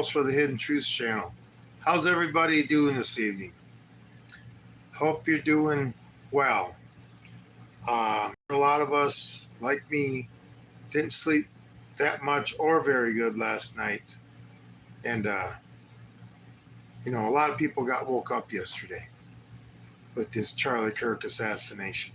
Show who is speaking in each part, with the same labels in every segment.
Speaker 1: host for the Hidden Truths channel. How's everybody doing this evening? Hope you're doing well. A lot of us, like me, didn't sleep that much or very good last night. And, a lot of people got woke up yesterday with this Charlie Kirk assassination.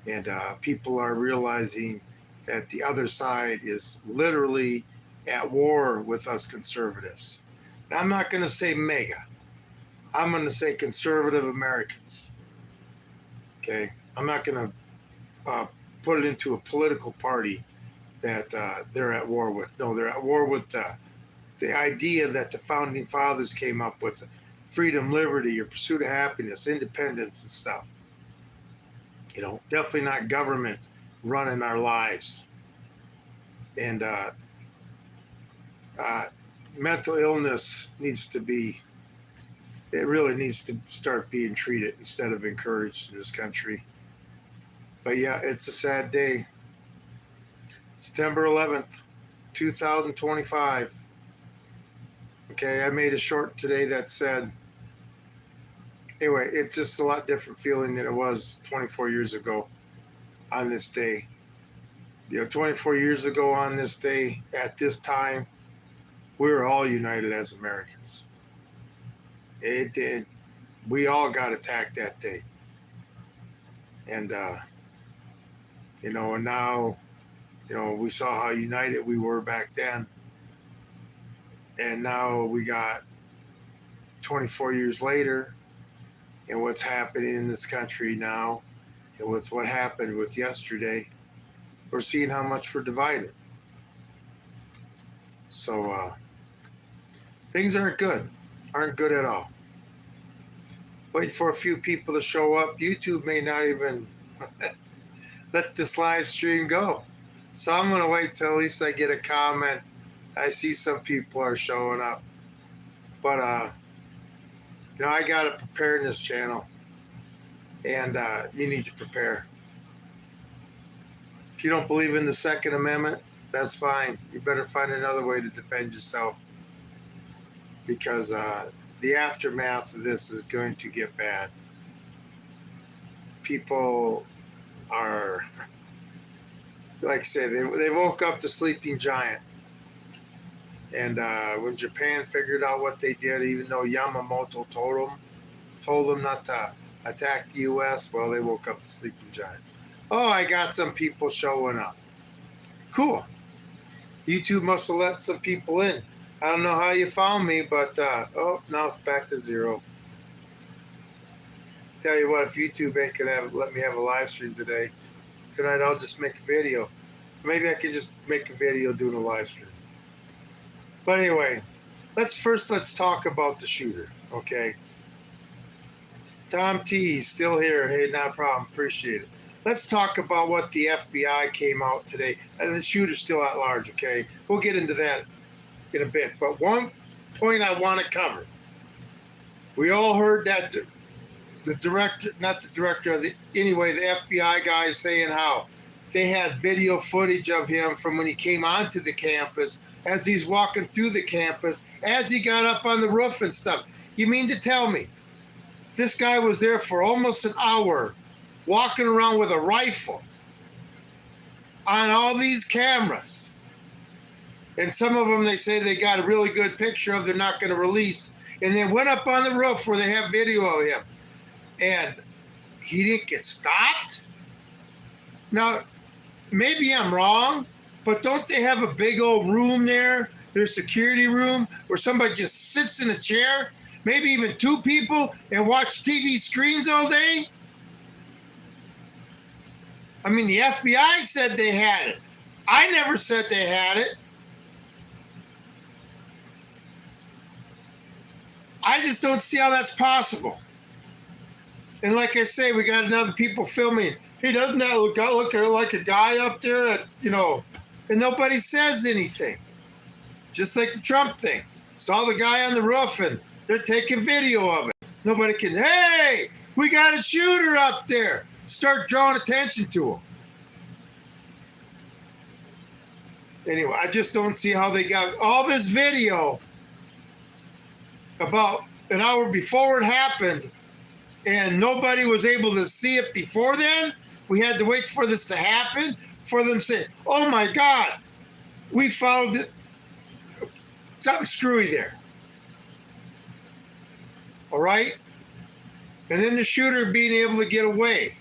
Speaker 1: And people are realizing that the other side is literally at war with us conservatives. And I'm not going to say MAGA. I'm going to say conservative Americans. Okay? I'm not going to put it into a political party that they're at war with. No, they're at war with the idea that the founding fathers came up with: freedom, liberty, your pursuit of happiness, independence and stuff. Definitely not government running our lives. And mental illness really needs to start being treated instead of encouraged in this country. But yeah, it's a sad day. September 11th, 2025. Okay, I made a short today that said, anyway, it's just a lot different feeling than it was 24 years ago on this day. 24 years ago on this day, at this time, we were all united as Americans. We all got attacked that day. And, and now, we saw how united we were back then. And now we got 24 years later, and what's happening in this country now, and with what happened with yesterday, we're seeing how much we're divided. So things aren't good at all. Wait for a few people to show up. YouTube may not even let this live stream go. So I'm going to wait till at least I get a comment. I see some people are showing up. But, I got to prepare in this channel. And you need to prepare. If you don't believe in the Second Amendment, that's fine. You better find another way to defend yourself. Because the aftermath of this is going to get bad. People are, like I said, they woke up the sleeping giant. And when Japan figured out what they did, even though Yamamoto told them not to attack the U.S., well, they woke up the sleeping giant. Oh, I got some people showing up. Cool. YouTube must have let some people in. I don't know how you found me, but now it's back to zero. Tell you what, if YouTube ain't gonna let me have a live stream tonight I'll just make a video. Maybe I can just make a video doing a live stream. But anyway, let's talk about the shooter, okay? Tom T, still here. Hey, not a problem. Appreciate it. Let's talk about what the FBI came out today. And the shooter's still at large, okay? We'll get into that in a bit. But one point I want to cover. We all heard that the FBI guy saying how they had video footage of him from when he came onto the campus, as he's walking through the campus, as he got up on the roof and stuff. You mean to tell me this guy was there for almost an hour walking around with a rifle on all these cameras? And some of them, they say they got a really good picture of, they're not going to release. And they went up on the roof where they have video of him. And he didn't get stopped? Now, maybe I'm wrong, but don't they have a big old room there, their security room, where somebody just sits in a chair, maybe even two people, and watch TV screens all day? I mean, the FBI said they had it. I never said they had it. I just don't see how that's possible. And like I say, we got other people filming. Hey, doesn't that look like a guy up there that, and nobody says anything. Just like the Trump thing. Saw the guy on the roof and they're taking video of it. Nobody can, hey, we got a shooter up there. Start drawing attention to him. Anyway, I just don't see how they got all this video about an hour before it happened, and nobody was able to see it before then. We had to wait for this to happen for them to say, oh my God, we found it. Something screwy there. All right? And then the shooter being able to get away.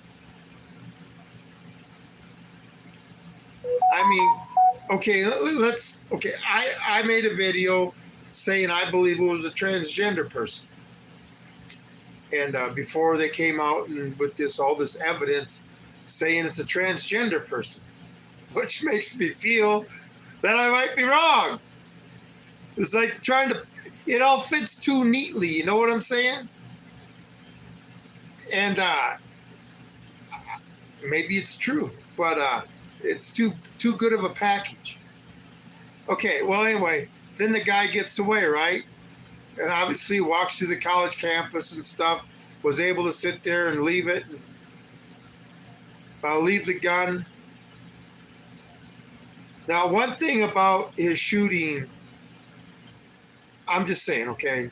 Speaker 1: I mean, okay, I made a video saying I believe it was a transgender person. And before they came out and with all this evidence saying it's a transgender person, which makes me feel that I might be wrong. It's like it all fits too neatly, you know what I'm saying? And maybe it's true, but it's too good of a package. Okay, well, anyway, then the guy gets away, right? And obviously walks through the college campus and stuff, was able to sit there and leave it, leave the gun. Now, one thing about his shooting, I'm just saying, okay,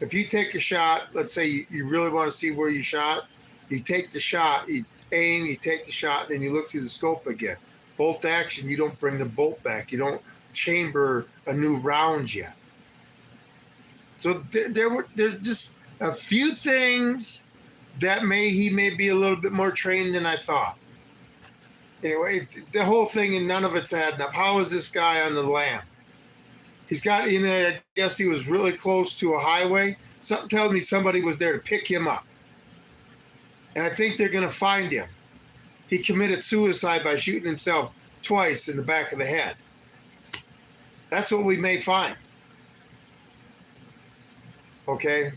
Speaker 1: if you take a shot, let's say you really want to see where you shot, you take the shot, you aim, you take the shot, then you look through the scope again. Bolt action, you don't bring the bolt back. You don't chamber a new round yet. So there's just a few things that he may be a little bit more trained than I thought. Anyway, the whole thing and none of it's adding up. How is this guy on the lam? He's got, I guess he was really close to a highway. Something tells me somebody was there to pick him up. And I think they're going to find him. He committed suicide by shooting himself twice in the back of the head. That's what we may find. Okay?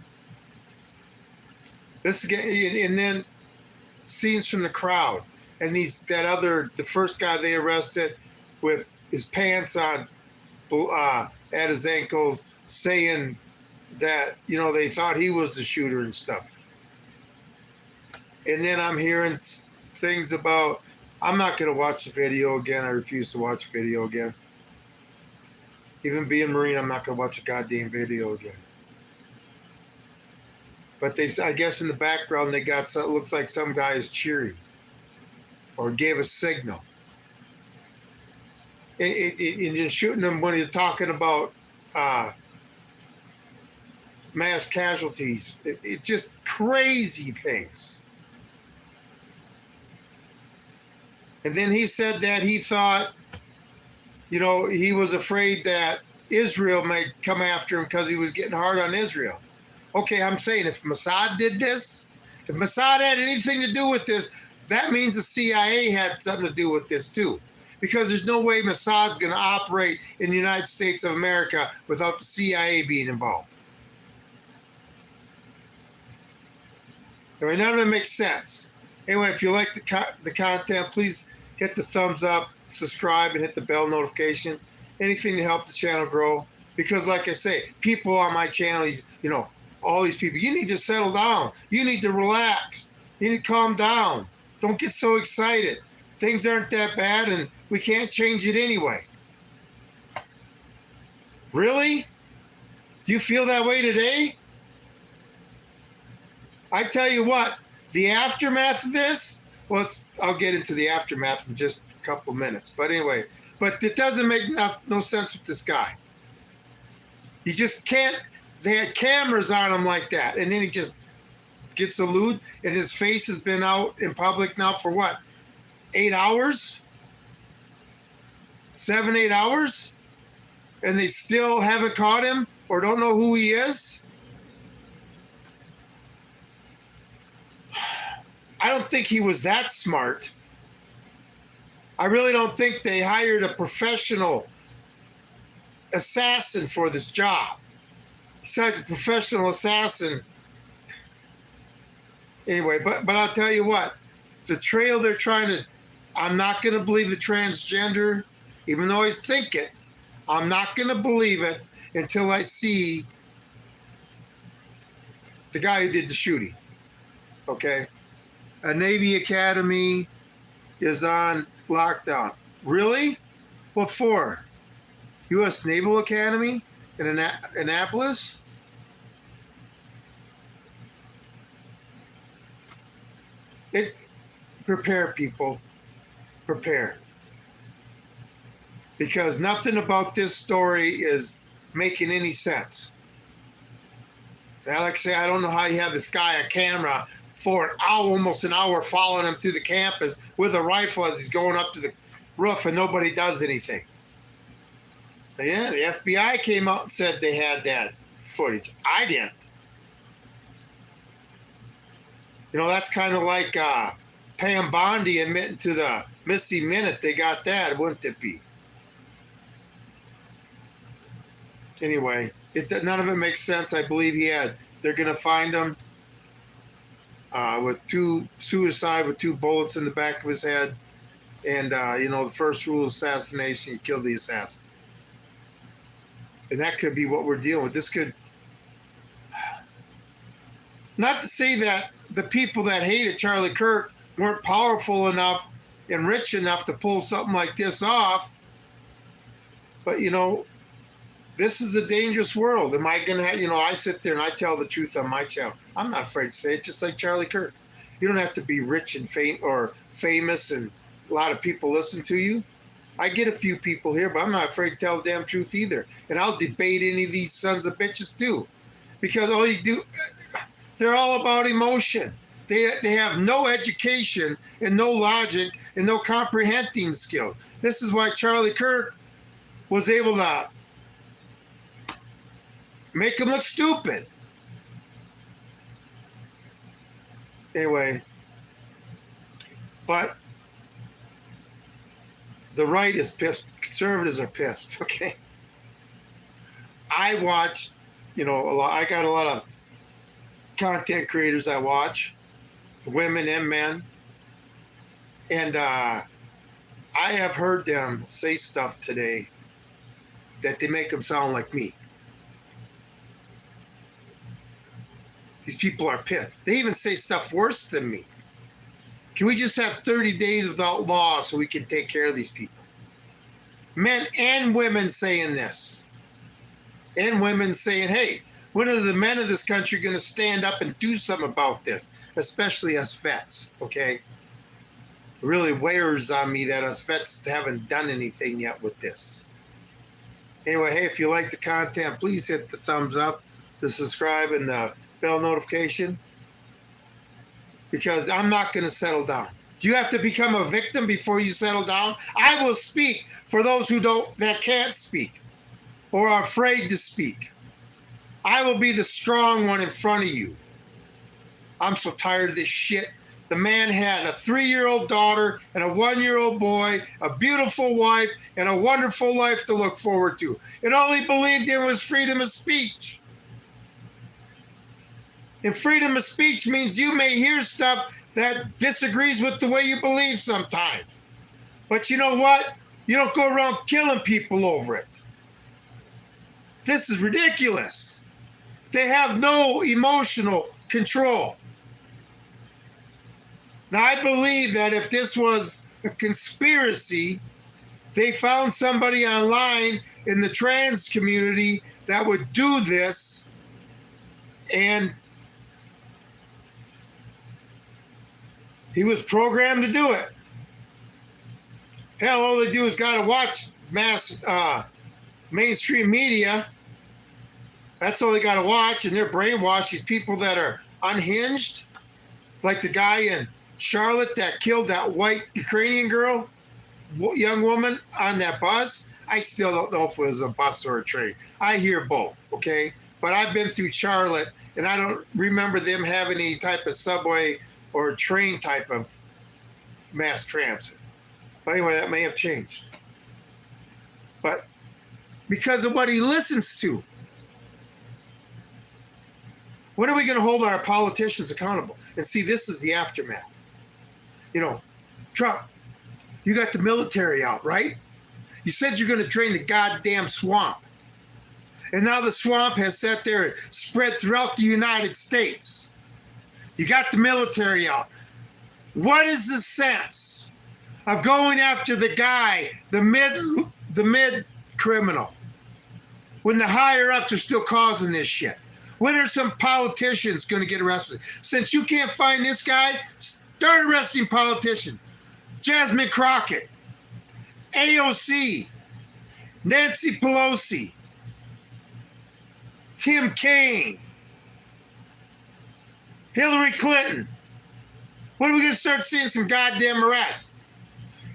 Speaker 1: This again, and then scenes from the crowd. And the first guy they arrested with his pants on at his ankles, saying that, they thought he was the shooter and stuff. And then I'm hearing things about, I'm not going to watch the video again. I refuse to watch the video again. Even being Marine, I'm not going to watch a goddamn video again. But I guess in the background, they got it looks like some guy is cheering or gave a signal. And you're shooting them when you're talking about mass casualties. It's just crazy things. And then he said that he thought, he was afraid that Israel might come after him because he was getting hard on Israel. Okay, I'm saying if Mossad did this, if Mossad had anything to do with this, that means the CIA had something to do with this too. Because there's no way Mossad's going to operate in the United States of America without the CIA being involved. I mean, none of it makes sense. Anyway, if you like the content, please hit the thumbs up, subscribe, and hit the bell notification. Anything to help the channel grow. Because like I say, people on my channel, all these people, you need to settle down. You need to relax. You need to calm down. Don't get so excited. Things aren't that bad, and we can't change it anyway. Really? Do you feel that way today? I tell you what, the aftermath of this, I'll get into the aftermath in just a couple minutes. But anyway, it doesn't make no sense with this guy. You just can't, they had cameras on him like that, and then he just gets a loot, and his face has been out in public now for what? 8 hours? 7, 8 hours? And they still haven't caught him or don't know who he is? I don't think he was that smart. I really don't think they hired a professional assassin for this job. Besides a professional assassin. Anyway, but I'll tell you what, the trail they're trying to, I'm not going to believe the transgender, even though I think it. I'm not going to believe it until I see the guy who did the shooting. Okay? A Navy Academy is on lockdown. Really? What for? U.S. Naval Academy in Annapolis. It's prepare, people. Prepare. Because nothing about this story is making any sense. Now, like I say, I don't know how you have this guy on camera for an hour, almost an hour, following him through the campus with a rifle as he's going up to the roof and nobody does anything. But yeah, the FBI came out and said they had that footage. I didn't. You know, that's kind of like Pam Bondi admitting to the missing minute. They got that, wouldn't it be? Anyway, none of it makes sense. I believe they're going to find him with suicide with 2 bullets in the back of his head. And, the first rule of assassination, you kill the assassin. And that could be what we're dealing with. This could, not to say that the people that hated Charlie Kirk weren't powerful enough and rich enough to pull something like this off. But, this is a dangerous world. Am I going to have, I sit there and I tell the truth on my channel. I'm not afraid to say it, just like Charlie Kirk. You don't have to be rich and famous and a lot of people listen to you. I get a few people here, but I'm not afraid to tell the damn truth either. And I'll debate any of these sons of bitches too. Because all you do, they're all about emotion. They have no education and no logic and no comprehending skills. This is why Charlie Kirk was able to make him look stupid. Anyway, but the right is pissed. Conservatives are pissed, okay? I watch, a lot. I got a lot of content creators I watch, women and men. And I have heard them say stuff today that they make them sound like me. These people are pissed. They even say stuff worse than me. Can we just have 30 days without law so we can take care of these people? Men and women saying this. And women saying, hey, when are the men of this country going to stand up and do something about this? Especially us vets, okay? It really wears on me that us vets haven't done anything yet with this. Anyway, hey, if you like the content, please hit the thumbs up, the subscribe, and the bell notification, because I'm not going to settle down. Do you have to become a victim before you settle down? I will speak for those that can't speak or are afraid to speak. I will be the strong one in front of you. I'm so tired of this shit. The man had a 3-year-old daughter and a 1-year-old boy, a beautiful wife, and a wonderful life to look forward to. And all he believed in was freedom of speech. And freedom of speech means you may hear stuff that disagrees with the way you believe sometimes. But you know what? You don't go around killing people over it. This is ridiculous. They have no emotional control. Now, I believe that if this was a conspiracy, they found somebody online in the trans community that would do this, and he was programmed to do it. Hell, all they do is got to watch mainstream media. That's all they got to watch, and they're brainwashed. These people that are unhinged, like the guy in Charlotte that killed that white Ukrainian girl, young woman on that bus. I still don't know if it was a bus or a train. I hear both, okay? But I've been through Charlotte, and I don't remember them having any type of subway or train type of mass transit. But anyway, that may have changed. But because of what he listens to. When are we going to hold our politicians accountable? And see, this is the aftermath. Trump, you got the military out, right? You said you're going to drain the goddamn swamp. And now the swamp has sat there and spread throughout the United States. You got the military out. What is the sense of going after the guy, the mid criminal? when the higher ups are still causing this shit? When are some politicians going to get arrested? Since you can't find this guy, start arresting politicians. Jasmine Crockett, AOC, Nancy Pelosi, Tim Kaine, Hillary Clinton. When are we going to start seeing some goddamn arrests?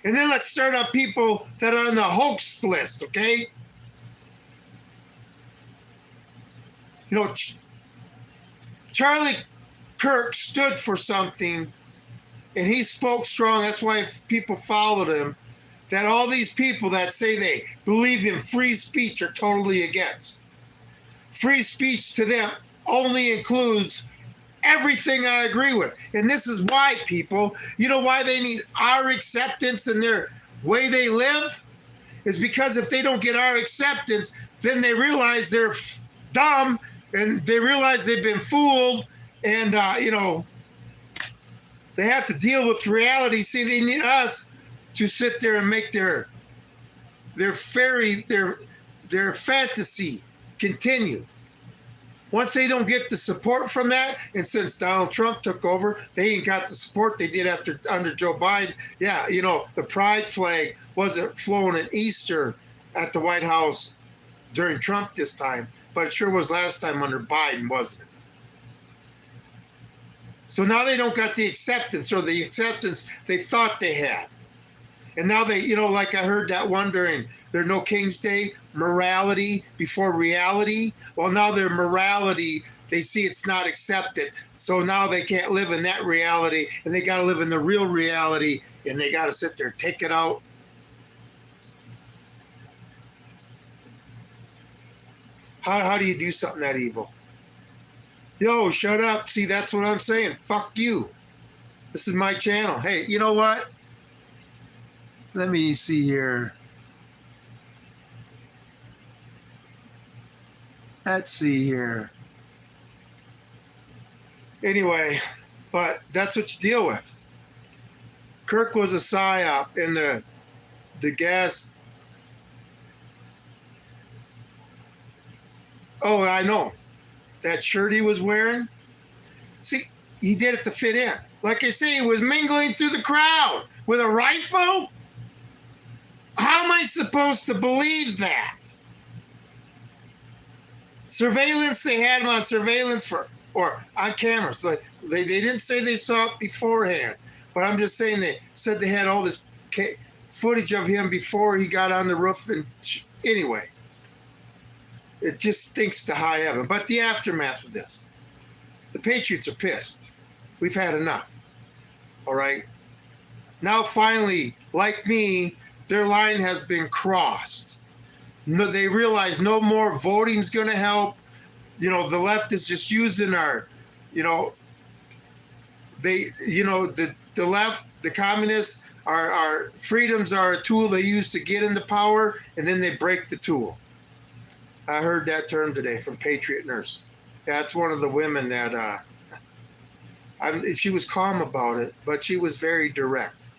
Speaker 1: And then let's start on people that are on the hoax list, okay? You know, Charlie Kirk stood for something, and he spoke strong. That's why people followed him. That all these people that say they believe in free speech are totally against. Free speech to them only includes everything I agree with. And this is why, people, you know why they need our acceptance in their way they live? Is because if they don't get our acceptance, then they realize they're dumb, and they realize they've been fooled, and, you know, they have to deal with reality. See, they need us to sit there and make their fantasy continue. Once they don't get the support from that, and since Donald Trump took over, they ain't got the support they did under Joe Biden. Yeah, you know, the pride flag wasn't flown at Easter at the White House during Trump this time, but it sure was last time under Biden, wasn't it? So now they don't got the acceptance, or the acceptance they thought they had. And now they, you know, like I heard that one during their No King's Day, morality before reality. Well, now their morality, they see it's not accepted. So now they can't live in that reality, and they got to live in the real reality, and they got to sit there, take it out. How do you do something that evil? Yo, shut up. See, that's what I'm saying. Fuck you. This is my channel. Hey, you know what? Let me see here. Let's see here. Anyway, but that's what you deal with. Kirk was a psyop, and the gas. Oh, I know. That shirt he was wearing. See, he did it to fit in. Like I say, he was mingling through the crowd with a rifle. How am I supposed to believe that? Surveillance, they had him on surveillance or on cameras. They didn't say they saw it beforehand, but I'm just saying they said they had all this footage of him before he got on the roof. And anyway, it just stinks to high heaven. But the aftermath of this, the Patriots are pissed. We've had enough. All right? Now finally, like me, their line has been crossed. No, they realize no more voting's going to help. You know, the left is just using our, you know, the left, the communists, our freedoms are a tool they use to get into power, and then they break the tool. I heard that term today from Patriot Nurse. That's one of the women that, she was calm about it, but she was very direct.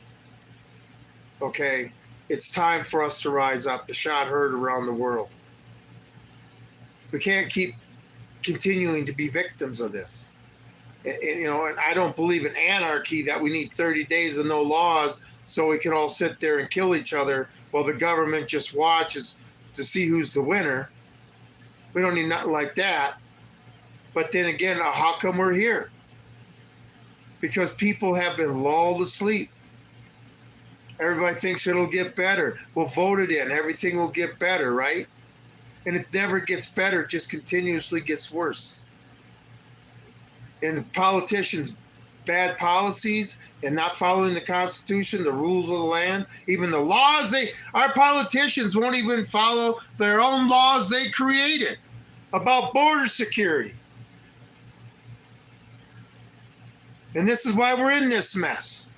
Speaker 1: Okay? It's time for us to rise up. The shot heard around the world. We can't keep continuing to be victims of this. And, you know, and I don't believe in anarchy, that we need 30 days and no laws so we can all sit there and kill each other while the government just watches to see who's the winner. We don't need nothing like that. But then again, how come we're here? Because people have been lulled to sleep. Everybody thinks it'll get better. We'll vote it in. Everything will get better, right? And it never gets better. It just continuously gets worse. And politicians' bad policies and not following the Constitution, the rules of the land, even the laws, our politicians won't even follow their own laws they created about border security. And this is why we're in this mess.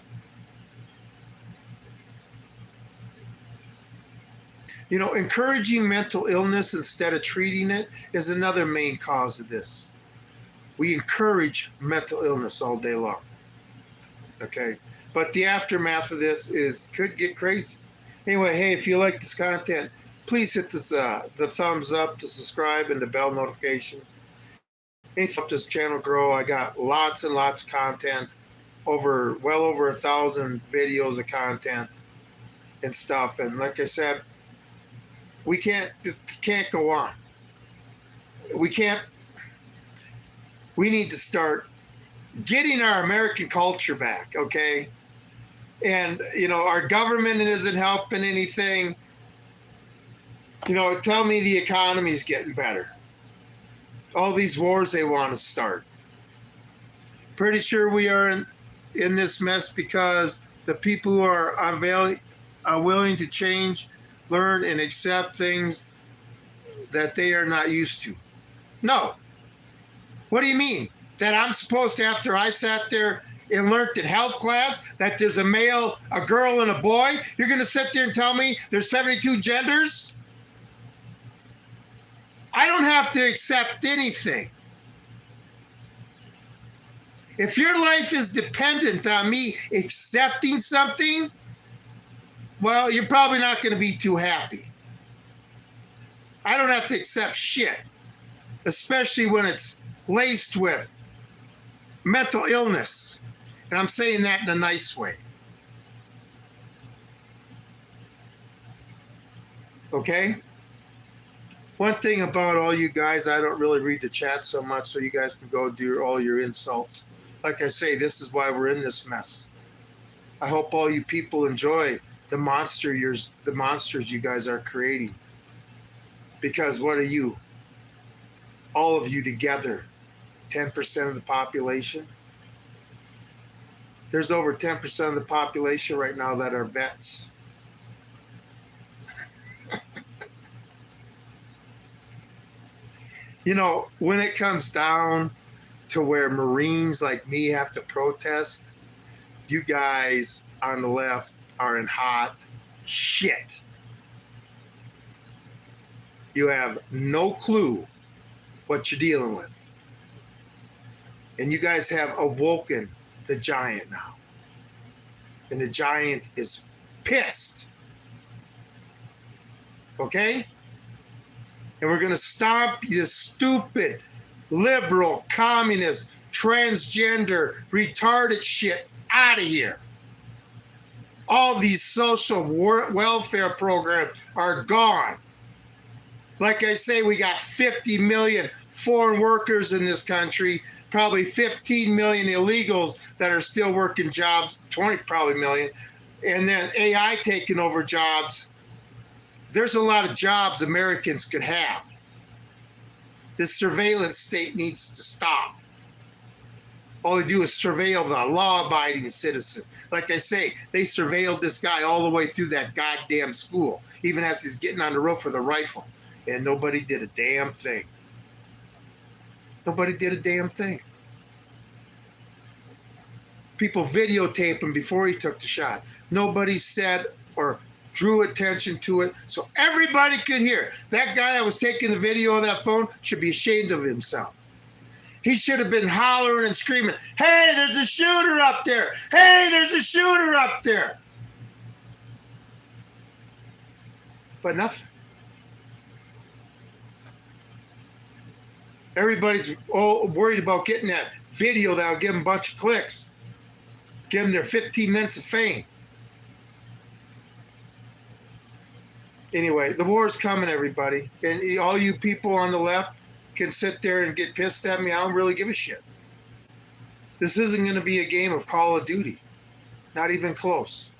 Speaker 1: You know, encouraging mental illness instead of treating it is another main cause of this. We encourage mental illness all day long. Okay? But the aftermath of this could get crazy. Anyway, hey, if you like this content, please hit this, the thumbs up, the subscribe, and the bell notification. Anything to help this channel grow. I got lots and lots of content, well over 1,000 videos of content and stuff. And like I said, this can't go on. We need to start getting our American culture back, okay? And, our government isn't helping anything. Tell me the economy's getting better. All these wars they want to start. Pretty sure we are in this mess because the people who are willing to change, learn, and accept things that they are not used to. No. What do you mean? That I'm supposed to, after I sat there and learned in health class that there's a male, a girl, and a boy, you're going to sit there and tell me there's 72 genders? I don't have to accept anything. If your life is dependent on me accepting something, well, you're probably not going to be too happy. I don't have to accept shit, especially when it's laced with mental illness. And I'm saying that in a nice way. Okay? One thing about all you guys, I don't really read the chat so much, so you guys can go do all your insults. Like I say, this is why we're in this mess. I hope all you people enjoy the monsters you guys are creating. Because what are you? All of you together, 10% of the population? There's over 10% of the population right now that are vets. When it comes down to where Marines like me have to protest, you guys on the left are in hot shit. You have no clue what you're dealing with. And you guys have awoken the giant now. And the giant is pissed. Okay? And we're going to stomp this stupid, liberal, communist, transgender, retarded shit out of here. All these social welfare programs are gone. Like I say, we got 50 million foreign workers in this country, probably 15 million illegals that are still working jobs, 20 probably million, and then AI taking over jobs. There's a lot of jobs Americans could have. This surveillance state needs to stop. All they do is surveil the law-abiding citizen. Like I say, they surveilled this guy all the way through that goddamn school, even as he's getting on the roof with a rifle. And nobody did a damn thing. Nobody did a damn thing. People videotaped him before he took the shot. Nobody said or drew attention to it so everybody could hear. That guy that was taking the video of that phone should be ashamed of himself. He should have been hollering and screaming, "Hey, there's a shooter up there! Hey, there's a shooter up there!" But nothing. Everybody's all worried about getting that video that will give them a bunch of clicks. Give them their 15 minutes of fame. Anyway, the war is coming, everybody. And all you people on the left can sit there and get pissed at me. I don't really give a shit. This isn't going to be a game of Call of Duty. Not even close.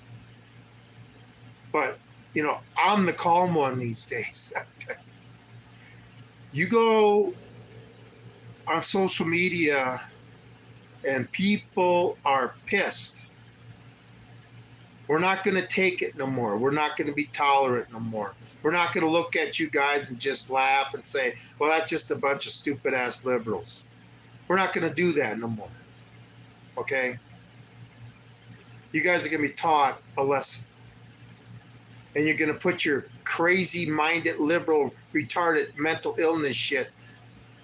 Speaker 1: But, I'm the calm one these days. You go on social media and people are pissed. We're not going to take it no more. We're not going to be tolerant no more. We're not going to look at you guys and just laugh and say, well, that's just a bunch of stupid-ass liberals. We're not going to do that no more. Okay? You guys are going to be taught a lesson. And you're going to put your crazy-minded, liberal, retarded mental illness shit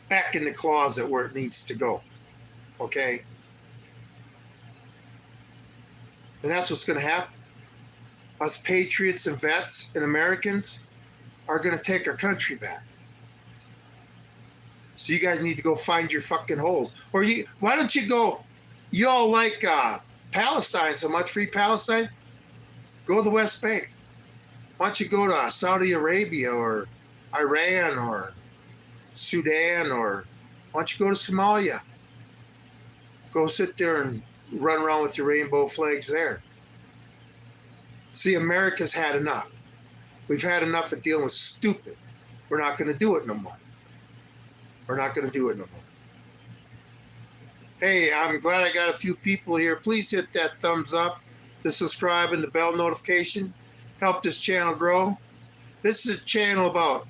Speaker 1: back in the closet where it needs to go. Okay? And that's what's going to happen. Us patriots and vets and Americans are going to take our country back. So you guys need to go find your fucking holes. Or why don't you go, you all like Palestine so much, free Palestine? Go to the West Bank. Why don't you go to Saudi Arabia or Iran or Sudan, or why don't you go to Somalia? Go sit there and run around with your rainbow flags there. See, America's had enough. We've had enough of dealing with stupid. We're not going to do it no more. We're not going to do it no more. Hey, I'm glad I got a few people here. Please hit that thumbs up, the subscribe, and the bell notification. Help this channel grow. This is a channel about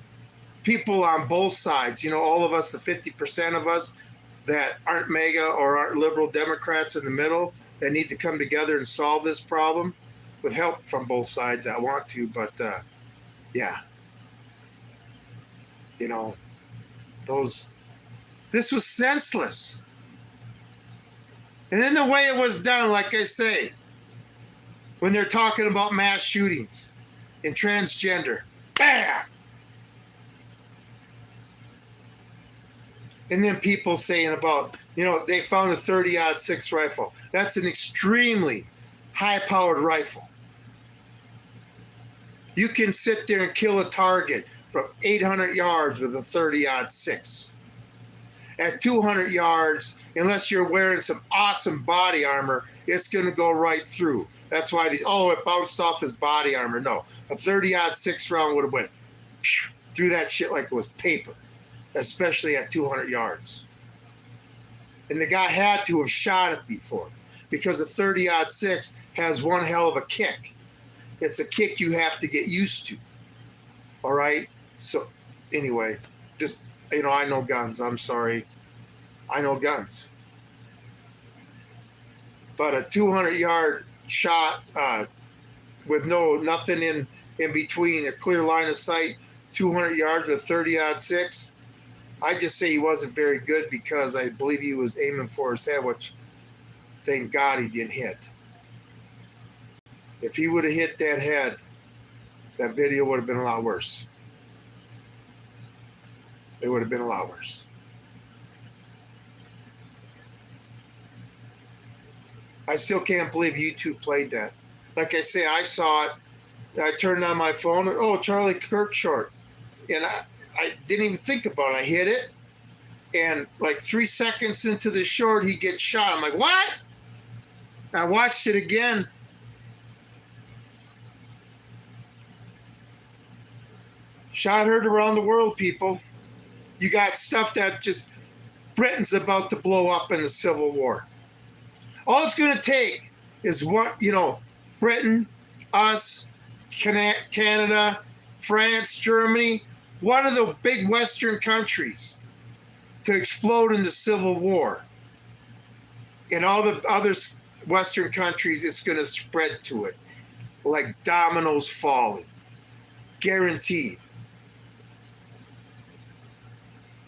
Speaker 1: people on both sides. You know, all of us, the 50% of us that aren't MAGA or aren't liberal Democrats in the middle, that need to come together and solve this problem with help from both sides. I want to, but yeah. You know, this was senseless. And then the way it was done, like I say, when they're talking about mass shootings and transgender, bam! And then people saying about, you know, they found a 30-06 rifle. That's an extremely high-powered rifle. You can sit there and kill a target from 800 yards with a 30-06. At 200 yards, unless you're wearing some awesome body armor, it's going to go right through. That's why it bounced off his body armor. No, a 30-06 round would have went through that shit like it was paper, especially at 200 yards. And the guy had to have shot it before, because a 30-06 has one hell of a kick. It's a kick you have to get used to. All right? So anyway, just, you know, I know guns. I'm sorry. I know guns. But a 200-yard shot with nothing in between, a clear line of sight, 200 yards with 30-06, I just say he wasn't very good, because I believe he was aiming for his head, which thank God he didn't hit. If he would have hit that head, that video would have been a lot worse. It would have been a lot worse. I still can't believe YouTube played that. Like I say, I saw it. I turned on my phone and, oh, Charlie Kirk short. And I didn't even think about it. I hit it. And like 3 seconds into the short, he gets shot. I'm like, what? I watched it again. Shot heard around the world, people. You got stuff that just Britain's about to blow up in the Civil War. All it's going to take is what, you know, Britain, us, Canada, France, Germany, one of the big Western countries to explode in the Civil War. And all the other Western countries, it's going to spread to it like dominoes falling. Guaranteed.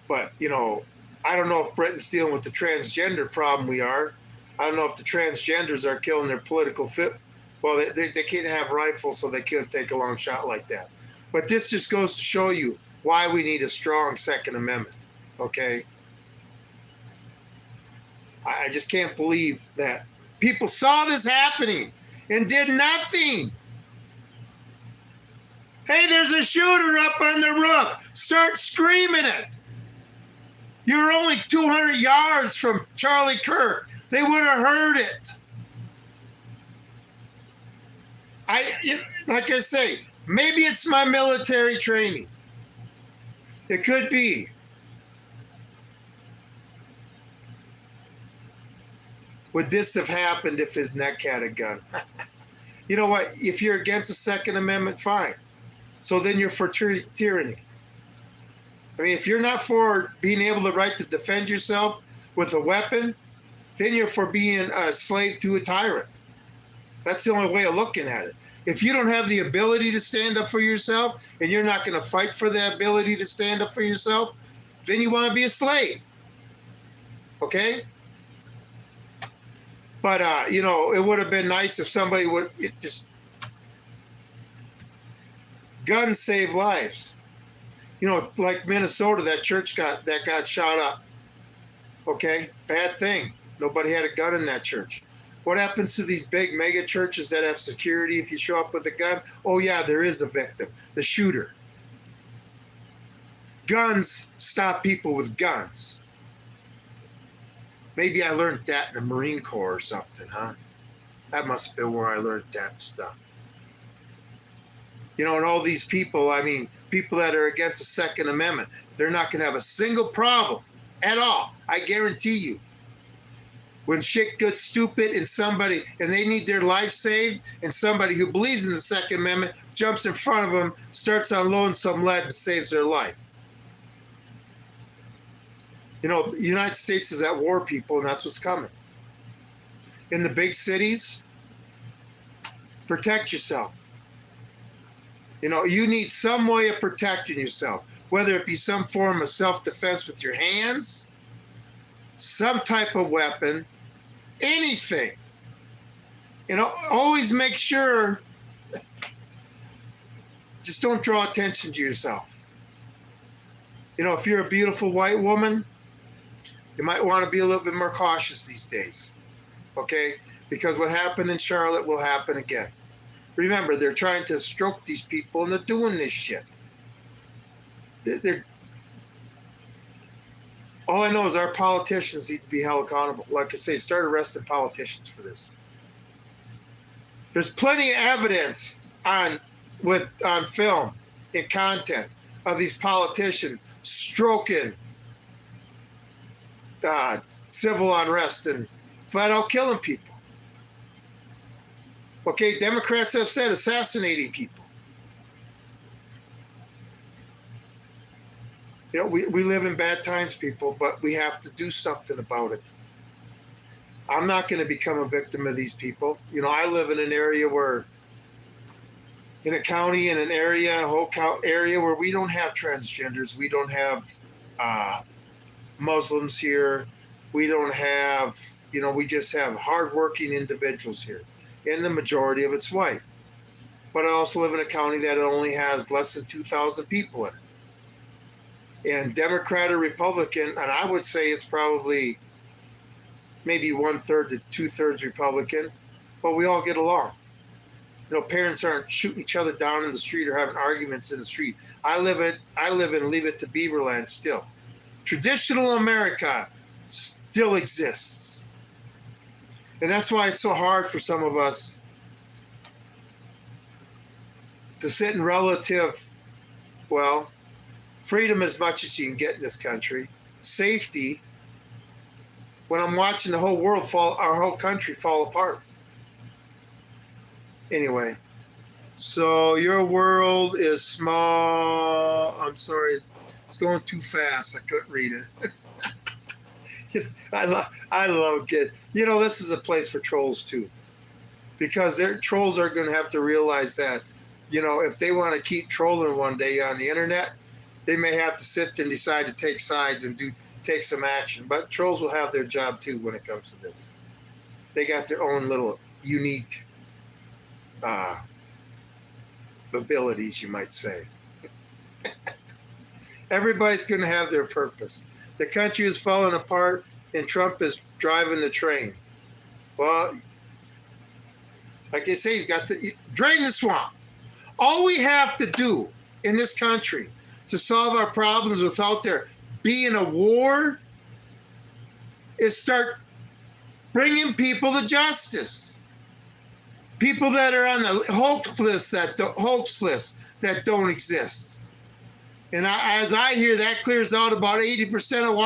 Speaker 1: But, you know, I don't know if Britain's dealing with the transgender problem we are. I don't know if the transgenders are killing their political fit. Well, they can't have rifles, so they can't take a long shot like that. But this just goes to show you why we need a strong Second Amendment, okay? I just can't believe that people saw this happening and did nothing. Hey, there's a shooter up on the roof. Start screaming it. You're only 200 yards from Charlie Kirk. They would have heard it. Like I say, maybe it's my military training. It could be. Would this have happened if his neck had a gun? You know what? If you're against the Second Amendment, fine. So then you're for tyranny. I mean, if you're not for being able the right to defend yourself with a weapon, then you're for being a slave to a tyrant. That's the only way of looking at it. If you don't have the ability to stand up for yourself, and you're not going to fight for the ability to stand up for yourself, then you want to be a slave. Okay? But, you know, it would have been nice if somebody would just... Guns save lives. You know, like Minnesota, that church got shot up. Okay, bad thing. Nobody had a gun in that church. What happens to these big mega churches that have security if you show up with a gun? Oh yeah, there is a victim, the shooter. Guns stop people with guns. Maybe I learned that in the Marine Corps or something, huh? That must have been where I learned that stuff. You know, and all these people, I mean, people that are against the Second Amendment, they're not going to have a single problem at all. I guarantee you. When shit gets stupid and they need their life saved, and somebody who believes in the Second Amendment jumps in front of them, starts unloading some lead and saves their life. You know, the United States is at war, people, and that's what's coming. In the big cities, protect yourself. You know, you need some way of protecting yourself, whether it be some form of self-defense with your hands, some type of weapon, anything. You know, always make sure, just don't draw attention to yourself. You know, if you're a beautiful white woman, you might want to be a little bit more cautious these days, okay? Because what happened in Charlotte will happen again. Remember, they're trying to stroke these people, and they're doing this shit. All I know is our politicians need to be held accountable. Like I say, start arresting politicians for this. There's plenty of evidence on film and content of these politicians stroking civil unrest and flat out killing people. Okay, Democrats have said assassinating people. You know, we live in bad times, people, but we have to do something about it. I'm not going to become a victim of these people. You know, I live in an area in a county, in an area, a whole area where we don't have transgenders. We don't have Muslims here. We don't have, you know, we just have hardworking individuals here. And the majority of it's white. But I also live in a county that only has less than 2,000 people in it. And Democrat or Republican, and I would say it's probably maybe 1/3 to 2/3 Republican, but we all get along. You know, parents aren't shooting each other down in the street or having arguments in the street. I live in Leave It to Beaverland still. Traditional America still exists. And that's why it's so hard for some of us to sit in relative, well, freedom as much as you can get in this country, safety, when I'm watching the whole world our whole country fall apart. Anyway, so your world is small. I'm sorry, it's going too fast. I couldn't read it. I love kids. You know, this is a place for trolls too, because trolls are going to have to realize that, you know, if they want to keep trolling one day on the internet, they may have to sit and decide to take sides and take some action. But trolls will have their job too when it comes to this. They got their own little unique abilities, you might say. Everybody's going to have their purpose. The country is falling apart, and Trump is driving the train. Well, like I say, he's got to drain the swamp. All we have to do in this country to solve our problems without there being a war is start bringing people to justice. People that are on the hoax list that don't exist. And as I hear, that clears out about 80% of Washington.